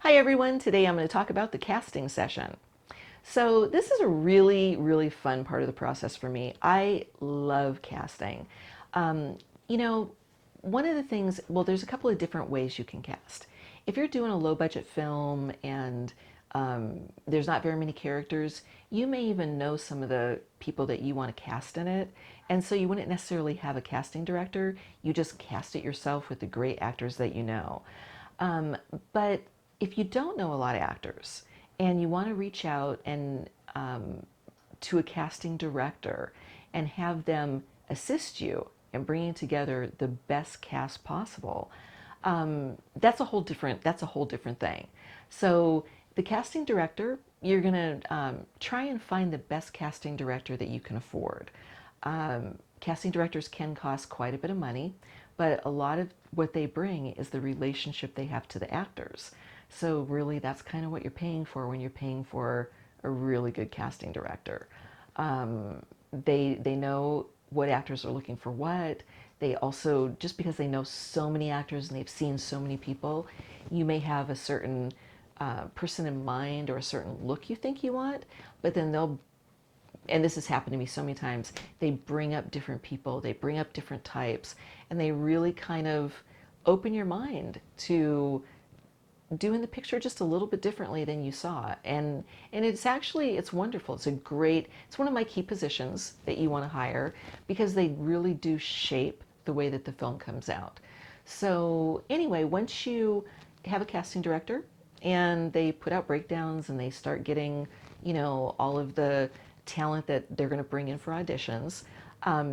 Hi everyone, today I'm going to talk about the casting session. So this is a really, really fun part of the process for me. I love casting. Um, you know, one of the things, well, there's a couple of different ways you can cast. If you're doing a low budget film and there's not very many characters, you may even know some of the people that you want to cast in it. And so you wouldn't necessarily have a casting director, you just cast it yourself with the great actors that you know. Um, but if you don't know a lot of actors and you want to reach out and to a casting director and have them assist you in bringing together the best cast possible, that's a whole different thing. So the casting director, you're going to try and find the best casting director that you can afford. Casting directors can cost quite a bit of money, but a lot of what they bring is the relationship they have to the actors. So really, that's kind of what you're paying for when you're paying for a really good casting director. They know what actors are looking for what. They also, just because they know so many actors and they've seen so many people, you may have a certain person in mind or a certain look you think you want, but then they'll, and this has happened to me so many times, they bring up different people, they bring up different types, and they really kind of open your mind to doing the picture just a little bit differently than you saw. And it's wonderful. It's one of my key positions that you want to hire because they really do shape the way that the film comes out. So anyway, once you have a casting director and they put out breakdowns and they start getting, all of the talent that they're going to bring in for auditions,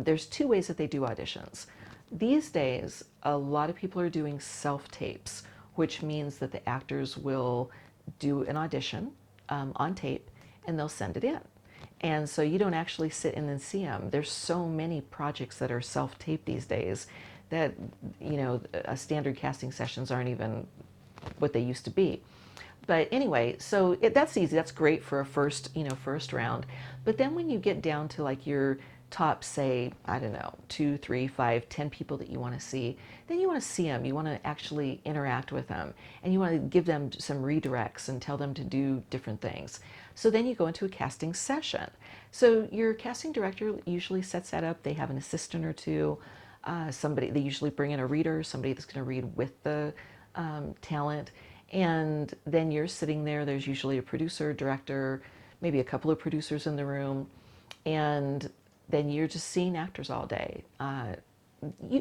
there's two ways that they do auditions. These days, a lot of people are doing self-tapes, which means that the actors will do an audition on tape and they'll send it in. And so you don't actually sit in and see them. There's so many projects that are self-taped these days that, standard casting sessions aren't even what they used to be. But anyway, that's easy. That's great for a first round. But then when you get down to like your top, say, I don't know, 2, 3, 5, 10 people that you want to see, then you want to see them. You want to actually interact with them, and you want to give them some redirects and tell them to do different things. So then you go into a casting session. So your casting director usually sets that up. They have an assistant or two. They usually bring in a reader, somebody that's going to read with the talent. And then you're sitting there, there's usually a producer, director, maybe a couple of producers in the room, and then you're just seeing actors all day.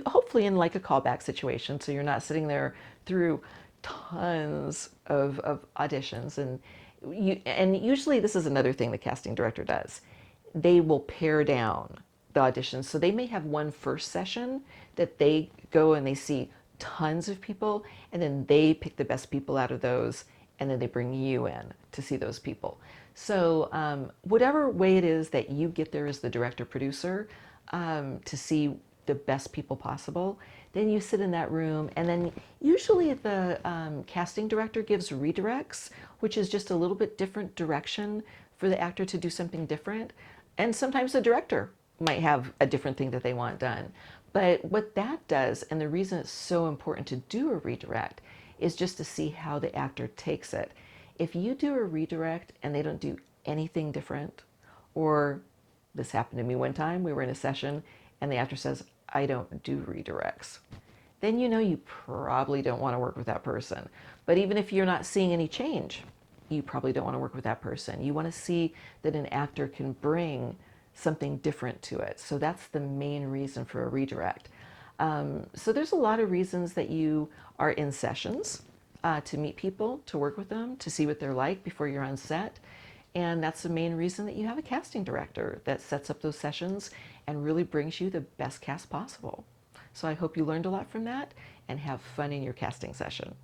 Hopefully in like a callback situation, so you're not sitting there through tons of auditions. And usually this is another thing the casting director does. They will pare down the auditions. So they may have one first session that they go and they see tons of people, and then they pick the best people out of those, and then they bring you in to see those people. So whatever way it is that you get there as the director producer to see the best people possible, then you sit in that room, and then usually the casting director gives redirects, which is just a little bit different direction for the actor to do something different. And sometimes the director might have a different thing that they want done. But what that does, and the reason it's so important to do a redirect, is just to see how the actor takes it. If you do a redirect and they don't do anything different, or this happened to me one time, we were in a session and the actor says, I don't do redirects, then you know you probably don't want to work with that person. But even if you're not seeing any change, you probably don't want to work with that person. You want to see that an actor can bring something different to it. So that's the main reason for a redirect. So there's a lot of reasons that you are in sessions to meet people, to work with them, to see what they're like before you're on set. And that's the main reason that you have a casting director that sets up those sessions and really brings you the best cast possible. So I hope you learned a lot from that and have fun in your casting session.